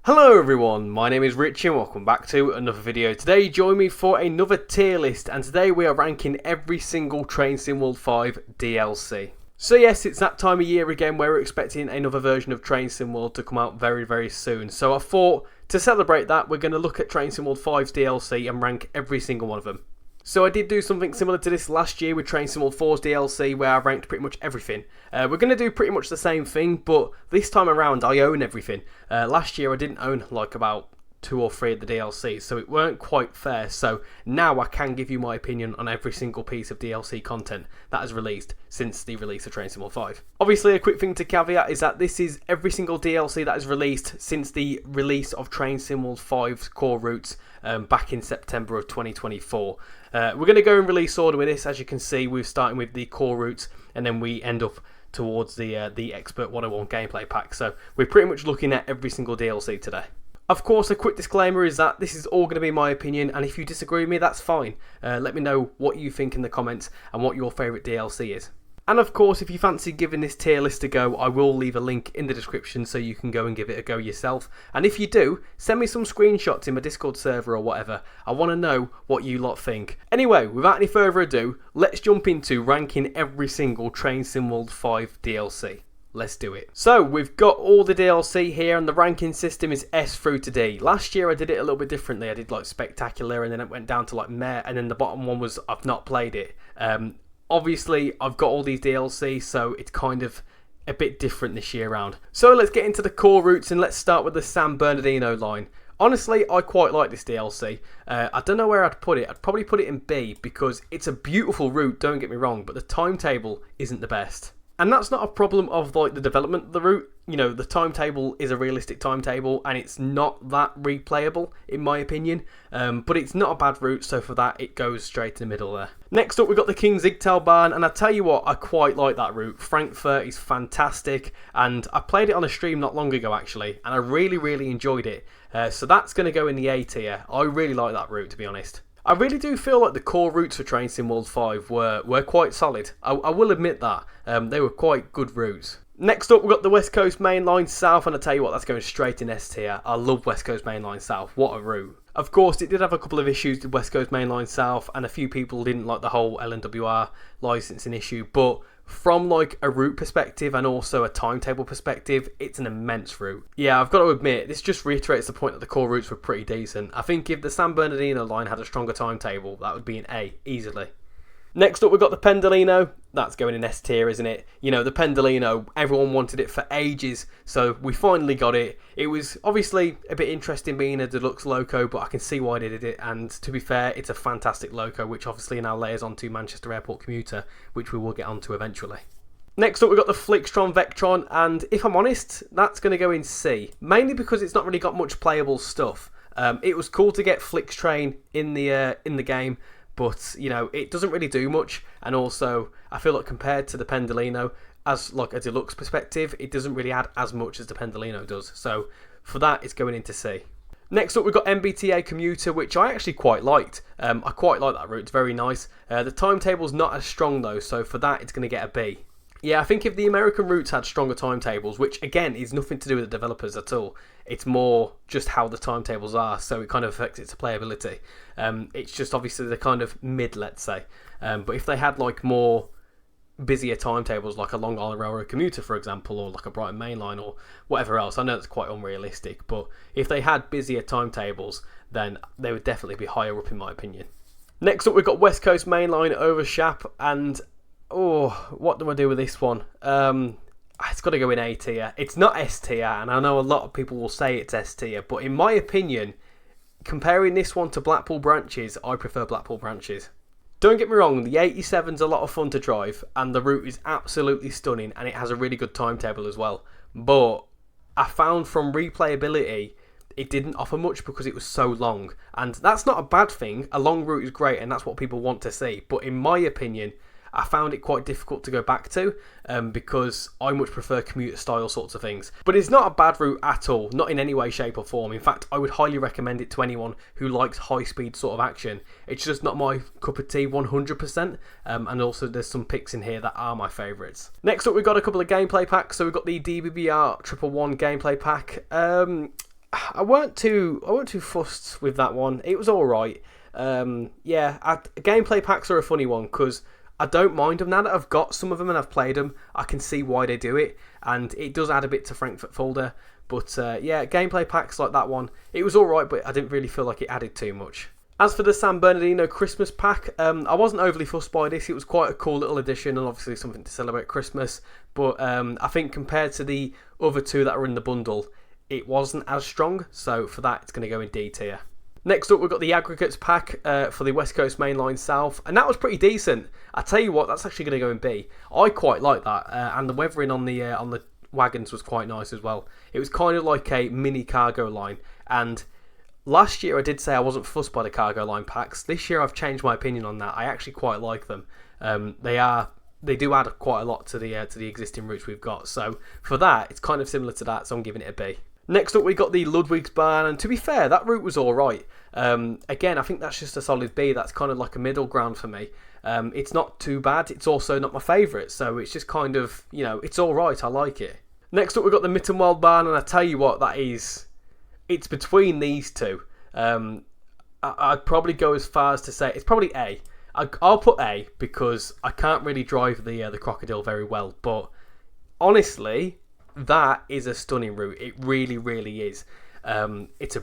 Hello everyone, my name is Richie and welcome back to another video. Today join me for another tier list, and today we are ranking every single Train Sim World 5 DLC. So yes, it's that time of year again where we're expecting another version of Train Sim World to come out very soon. So I thought to celebrate that we're going to look at Train Sim World 5's DLC and rank every single one of them. So I did do something similar to this last year with Train Sim World 4's DLC where I ranked pretty much everything. We're going to do pretty much the same thing, but this time around I own everything. Last year I didn't own like about 2 or 3 of the DLC, so it weren't quite fair. So now I can give you my opinion on every single piece of DLC content that has released since the release of Train Sim World 5. Obviously, a quick thing to caveat is that this is every single DLC that has released since the release of Train Sim World 5's core routes back in September of 2024. We're going to go in release order with this. As you can see, we're starting with the core routes and then we end up towards the Expert 101 Gameplay Pack. So we're pretty much looking at every single DLC today. Of course, a quick disclaimer is that this is all going to be my opinion, and if you disagree with me, that's fine. Let me know what you think in the comments and what your favourite DLC is. And of course, if you fancy giving this tier list a go, I will leave a link in the description so you can go and give it a go yourself. And if you do, send me some screenshots in my Discord server or whatever. I want to know what you lot think. Anyway, without any further ado, let's jump into ranking every single Train Sim World 5 DLC. Let's do it. So we've got all the DLC here and the ranking system is S through to D. Last year I did it a little bit differently. I did like Spectacular and then it went down to like Meh, and then the bottom one was I've not played it. Obviously I've got all these DLC, so it's kind of a bit different this year round. So let's get into the core routes and let's start with the San Bernardino line. Honestly, I quite like this DLC. I don't know where I'd put it. I'd probably put it in B because it's a beautiful route, don't get me wrong, but the timetable isn't the best. And that's not a problem of like the development of the route. You know, the timetable is a realistic timetable and it's not that replayable in my opinion. But it's not a bad route, so for that it goes straight in the middle there. Next up we've got the Kinzigtalbahn, and I tell you what, I quite like that route. Frankfurt is fantastic and I played it on a stream not long ago actually and I really enjoyed it. So that's going to go in the A tier. I really like that route, to be honest. I really do feel like the core routes for Train Sim World 5 were quite solid. I will admit that. They were quite good routes. Next up, we've got the West Coast Main Line South, and I tell you what, that's going straight in S tier. I love West Coast Main Line South. What a route. Of course, it did have a couple of issues with West Coast Main Line South, and a few people didn't like the whole LNWR licensing issue, but from like a route perspective and also a timetable perspective, it's an immense route. Yeah, I've got to admit, this just reiterates the point that the core routes were pretty decent. I think if the San Bernardino line had a stronger timetable, that would be an A, easily. Next up, we've got the Pendolino. That's going in S tier, isn't it? You know, the Pendolino, everyone wanted it for ages, so we finally got it. It was obviously a bit interesting being a deluxe loco, but I can see why they did it, and to be fair, it's a fantastic loco, which obviously now layers onto Manchester Airport Commuter, which we will get onto eventually. Next up, we've got the FlixTrain Vectron, and if I'm honest, that's going to go in C, mainly because it's not really got much playable stuff. It was cool to get FlixTrain in the game, but you know, it doesn't really do much, and also I feel like compared to the Pendolino, as like a deluxe perspective, it doesn't really add as much as the Pendolino does, so for that it's going into C. Next up we've got MBTA Commuter, which I actually quite liked. I quite like that route, it's very nice. The timetable's not as strong though, so for that it's going to get a B. Yeah, I think if the American routes had stronger timetables, which again is nothing to do with the developers at all, it's more just how the timetables are, so it kind of affects its playability. It's just obviously they're kind of mid, let's say. But if they had like more busier timetables, like a Long Island Railroad Commuter, for example, or like a Brighton Main Line or whatever else, I know it's quite unrealistic, but if they had busier timetables, then they would definitely be higher up in my opinion. Next up, we've got West Coast Main Line over Shap, and oh, what do I do with this one? It's got to go in A tier. It's not S tier, and I know a lot of people will say it's S tier, but in my opinion, comparing this one to Blackpool Branches, I prefer Blackpool Branches. Don't get me wrong, the 87's a lot of fun to drive, and the route is absolutely stunning, and it has a really good timetable as well. But I found from replayability, it didn't offer much because it was so long, and that's not a bad thing. A long route is great, and that's what people want to see. But in my opinion, I found it quite difficult to go back to because I much prefer commuter style sorts of things. But it's not a bad route at all, not in any way, shape or form. In fact, I would highly recommend it to anyone who likes high speed sort of action. It's just not my cup of tea 100%, and also there's some picks in here that are my favourites. Next up, we've got a couple of gameplay packs. So we've got the DBBR 111 gameplay pack. I weren't too fussed with that one. It was all right. Gameplay packs are a funny one because I don't mind them now that I've got some of them and I've played them. I can see why they do it, and it does add a bit to Frankfurt folder. But gameplay packs like that one, it was all right, but I didn't really feel like it added too much. As for the San Bernardino Christmas pack, I wasn't overly fussed by this. It was quite a cool little addition and obviously something to celebrate Christmas. But I think compared to the other two that were in the bundle, it wasn't as strong. So for that, it's going to go in D tier. Next up, we've got the aggregates pack for the West Coast Main Line South, and that was pretty decent. I tell you what, that's actually going to go in B. I quite like that, and the weathering on the wagons was quite nice as well. It was kind of like a mini cargo line, and last year I did say I wasn't fussed by the cargo line packs. This year I've changed my opinion on that. I actually quite like them. They do add quite a lot to the existing routes we've got. So for that, it's kind of similar to that. So I'm giving it a B. Next up, we got the Ludwigsbahn, and to be fair, that route was all right. Again, I think that's just a solid B. That's kind of like a middle ground for me. It's not too bad. It's also not my favourite, so it's just kind of, it's all right. I like it. Next up, we've got the Mittenwaldbahn, and I tell you what, it's between these two. I'd probably go as far as to say it's probably A. I'll put A because I can't really drive the crocodile very well, but honestly, that is a stunning route. It really, really is. It's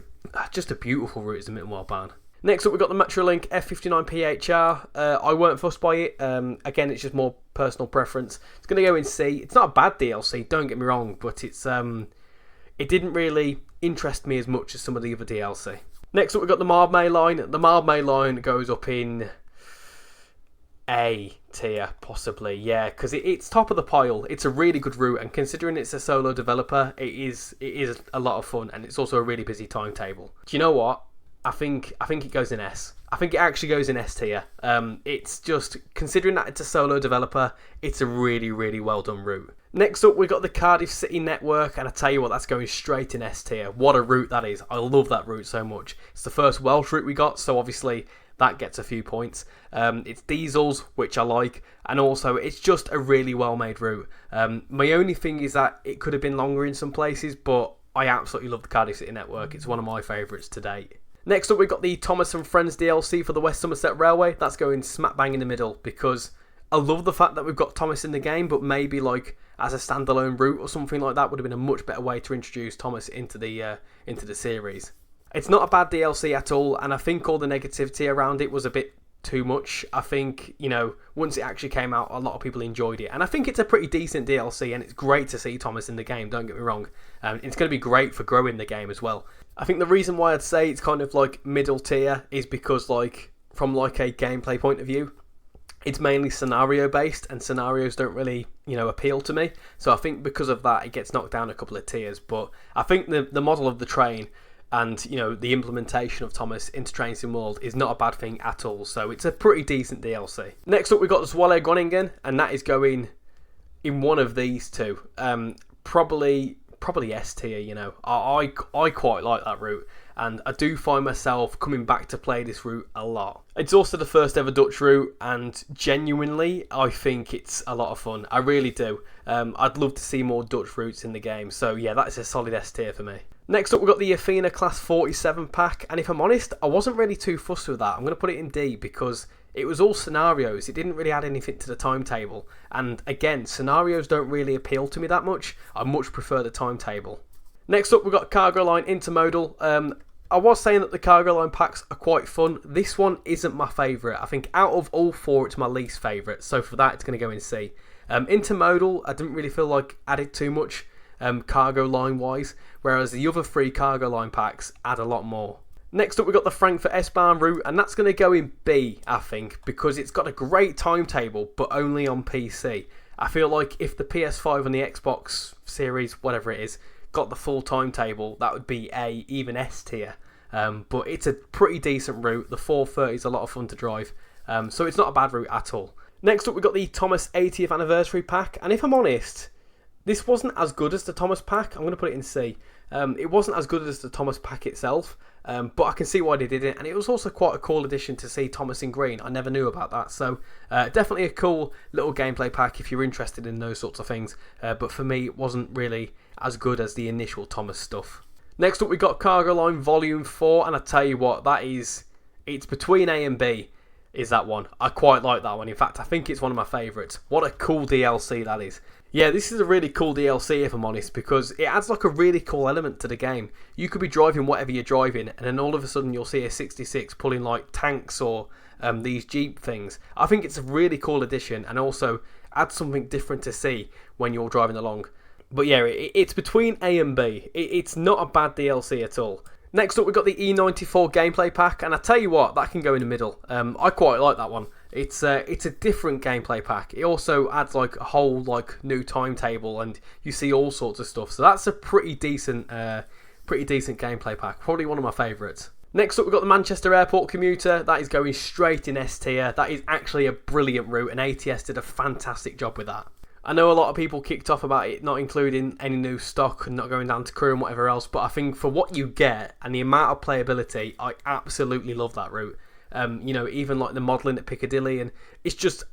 just a beautiful route, is the Mittenwaldbahn. Next up, we've got the Metrolink F59 PHR. I weren't fussed by it. Again, it's just more personal preference. It's going to go in C. It's not a bad DLC, don't get me wrong, but it didn't really interest me as much as some of the other DLC. Next up, we've got the Mildmay Line. The Mildmay Line goes up in A tier, possibly, yeah, because it's top of the pile. It's a really good route, and considering it's a solo developer, it is a lot of fun, and it's also a really busy timetable. Do you know what? I think it goes in S. I think it actually goes in S tier. It's just, considering that it's a solo developer, it's a really, really well done route. Next up, we've got the Cardiff City Network, and I tell you what, that's going straight in S tier. What a route that is. I love that route so much. It's the first Welsh route we got, so obviously that gets a few points. It's diesels, which I like, and also it's just a really well made route. My only thing is that it could have been longer in some places, but I absolutely love the Cardiff City Network. It's one of my favourites to date. Next up, we've got the Thomas and Friends DLC for the West Somerset Railway. That's going smack bang in the middle, because I love the fact that we've got Thomas in the game, but maybe like as a standalone route or something like that would have been a much better way to introduce Thomas into the series. It's not a bad DLC at all, and I think all the negativity around it was a bit too much. I think, once it actually came out, a lot of people enjoyed it, and I think it's a pretty decent DLC, and it's great to see Thomas in the game, don't get me wrong. It's going to be great for growing the game as well. I think the reason why I'd say it's kind of like middle tier is because from a gameplay point of view, it's mainly scenario based, and scenarios don't really appeal to me, so I think because of that it gets knocked down a couple of tiers. But I think the model of the train and the implementation of Thomas into Train Sim World is not a bad thing at all, so it's a pretty decent DLC. Next up, we've got Zwolle Groningen, and that is going in one of these two. Probably S tier. I quite like that route, and I do find myself coming back to play this route a lot. It's also the first ever Dutch route, and genuinely I think it's a lot of fun. I really do. I'd love to see more Dutch routes in the game, so yeah, that is a solid S tier for me. Next up, we've got the Athena Class 47 pack, and if I'm honest, I wasn't really too fussed with that. I'm going to put it in D because it was all scenarios. It didn't really add anything to the timetable, and again, scenarios don't really appeal to me that much. I much prefer the timetable. Next up, we've got Cargo Line Intermodal. I was saying that the Cargo Line packs are quite fun. This one isn't my favourite. I think out of all four, it's my least favourite, so for that, it's going to go in C. Intermodal, I didn't really feel like added too much cargo line wise, whereas the other three cargo line packs add a lot more. Next up, we've got the Frankfurt S-Bahn route, and that's going to go in B, I think, because it's got a great timetable, but only on PC. I feel like if the PS5 and the Xbox Series, whatever it is, got the full timetable, that would be A, even S tier. But it's a pretty decent route. The 430 is a lot of fun to drive, so it's not a bad route at all. Next up, we've got the Thomas 80th Anniversary pack, and if I'm honest, this wasn't as good as the Thomas pack. I'm going to put it in C. It wasn't as good as the Thomas pack itself, but I can see why they did it, and it was also quite a cool addition to see Thomas in green. I never knew about that, so definitely a cool little gameplay pack if you're interested in those sorts of things, but for me it wasn't really as good as the initial Thomas stuff. Next up we got Cargo Line Volume 4, and I tell you what, it's between A and B is that one. I quite like that one. In fact, I think it's one of my favourites. What a cool DLC that is. Yeah, this is a really cool DLC if I'm honest, because it adds like a really cool element to the game. You could be driving whatever you're driving, and then all of a sudden you'll see a 66 pulling like tanks or these Jeep things. I think it's a really cool addition, and also adds something different to see when you're driving along. But yeah, it's between A and B. It's not a bad DLC at all. Next up we've got the E94 Gameplay Pack, and I tell you what, that can go in the middle. I quite like that one. It's a different gameplay pack. It also adds like a whole like new timetable, and you see all sorts of stuff. So that's a pretty decent gameplay pack. Probably one of my favourites. Next up we've got the Manchester Airport Commuter. That is going straight in S tier. That is actually a brilliant route, and ATS did a fantastic job with that. I know a lot of people kicked off about it not including any new stock and not going down to crew and whatever else, but I think for what you get and the amount of playability, I absolutely love that route. You know, even like the modelling at Piccadilly, and it's just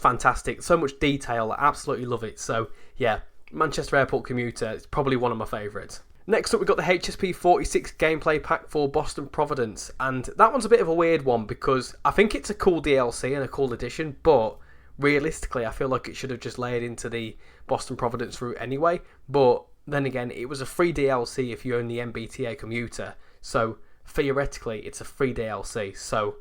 fantastic. So much detail, I absolutely love it. So yeah, Manchester Airport Commuter is probably one of my favourites. Next up we've got the HSP 46 Gameplay Pack for Boston Providence, and that one's a bit of a weird one because I think it's a cool DLC and a cool addition, but realistically I feel like it should have just layered into the Boston Providence route anyway. But then again, it was a free DLC if you own the MBTA Commuter, so theoretically it's a free DLC, so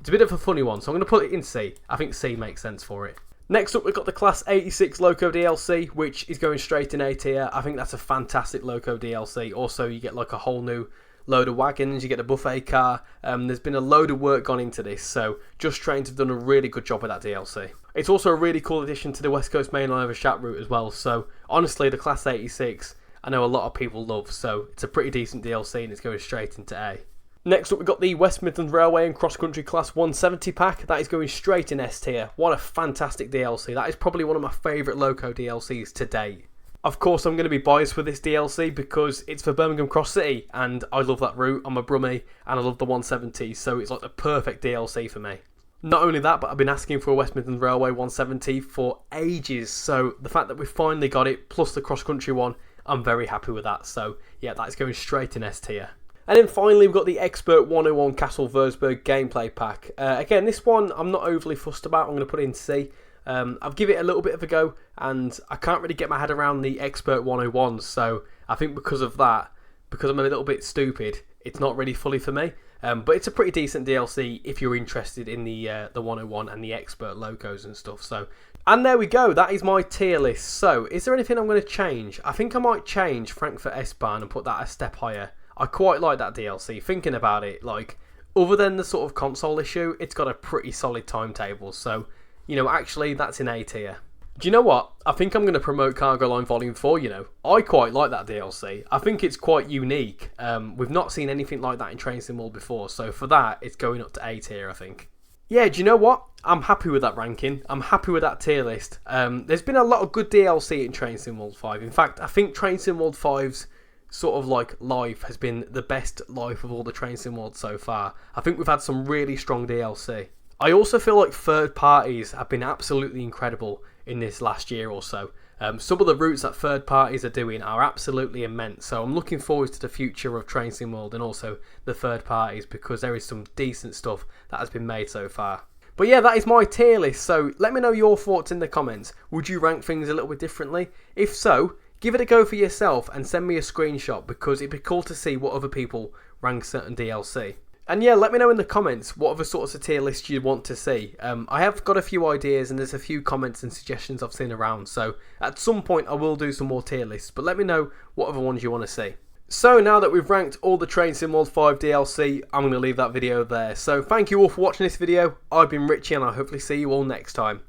it's a bit of a funny one. So I'm going to put it in C. I think C makes sense for it. Next up we've got the Class 86 Loco DLC, which is going straight in A tier. I think that's a fantastic Loco DLC. Also you get like a whole new load of wagons, you get a buffet car. There's been a load of work gone into this, so Just Trains have done a really good job with that DLC. It's also a really cool addition to the West Coast Main Line over Shat route as well, so honestly the Class 86 I know a lot of people love, so it's a pretty decent DLC and it's going straight into A. Next up we've got the West Midlands Railway and Cross Country Class 170 pack. That is going straight in S tier. What a fantastic DLC. That is probably one of my favourite Loco DLCs to date. Of course I'm going to be biased with this DLC because it's for Birmingham Cross City and I love that route. I'm a Brummie and I love the 170, so it's like the perfect DLC for me. Not only that, but I've been asking for a West Midlands Railway 170 for ages, so the fact that we finally got it, plus the cross country one, I'm very happy with that. So yeah, that's going straight in S tier. And then finally we've got the Expert 101 Castle Würzburg Gameplay Pack. Again, this one I'm not overly fussed about. I'm going to put it in C. I've given it a little bit of a go, and I can't really get my head around the Expert 101, so I think because of that, because I'm a little bit stupid, it's not really fully for me. But it's a pretty decent DLC if you're interested in the 101 and the Expert logos and stuff. So, and there we go, that is my tier list. So, is there anything I'm going to change? I think I might change Frankfurt S-Bahn and put that a step higher. I quite like that DLC, thinking about it, like, other than the sort of console issue, it's got a pretty solid timetable, so, you know, actually, that's in A tier. Do you know what? I think I'm going to promote Cargo Line Volume 4, you know. I quite like that DLC. I think it's quite unique. We've not seen anything like that in Train Sim World before, so for that, it's going up to A tier, I think. Yeah, do you know what? I'm happy with that ranking. I'm happy with that tier list. There's been a lot of good DLC in Train Sim World 5. In fact, I think Train Sim World 5's sort of like life has been the best life of all the Train Sim Worlds so far. I think we've had some really strong DLC. I also feel like third parties have been absolutely incredible in this last year or so. Some of the routes that third parties are doing are absolutely immense, so I'm looking forward to the future of Train Sim World and also the third parties, because there is some decent stuff that has been made so far. But yeah, that is my tier list, so let me know your thoughts in the comments. Would you rank things a little bit differently? If so, give it a go for yourself and send me a screenshot, because it'd be cool to see what other people rank certain DLC. And yeah, let me know in the comments what other sorts of tier lists you want to see. I have got a few ideas and there's a few comments and suggestions I've seen around, so at some point I will do some more tier lists, but let me know what other ones you want to see. So now that we've ranked all the Train Sim World 5 DLC, I'm going to leave that video there. So thank you all for watching this video. I've been Richie and I'll hopefully see you all next time.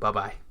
Bye bye.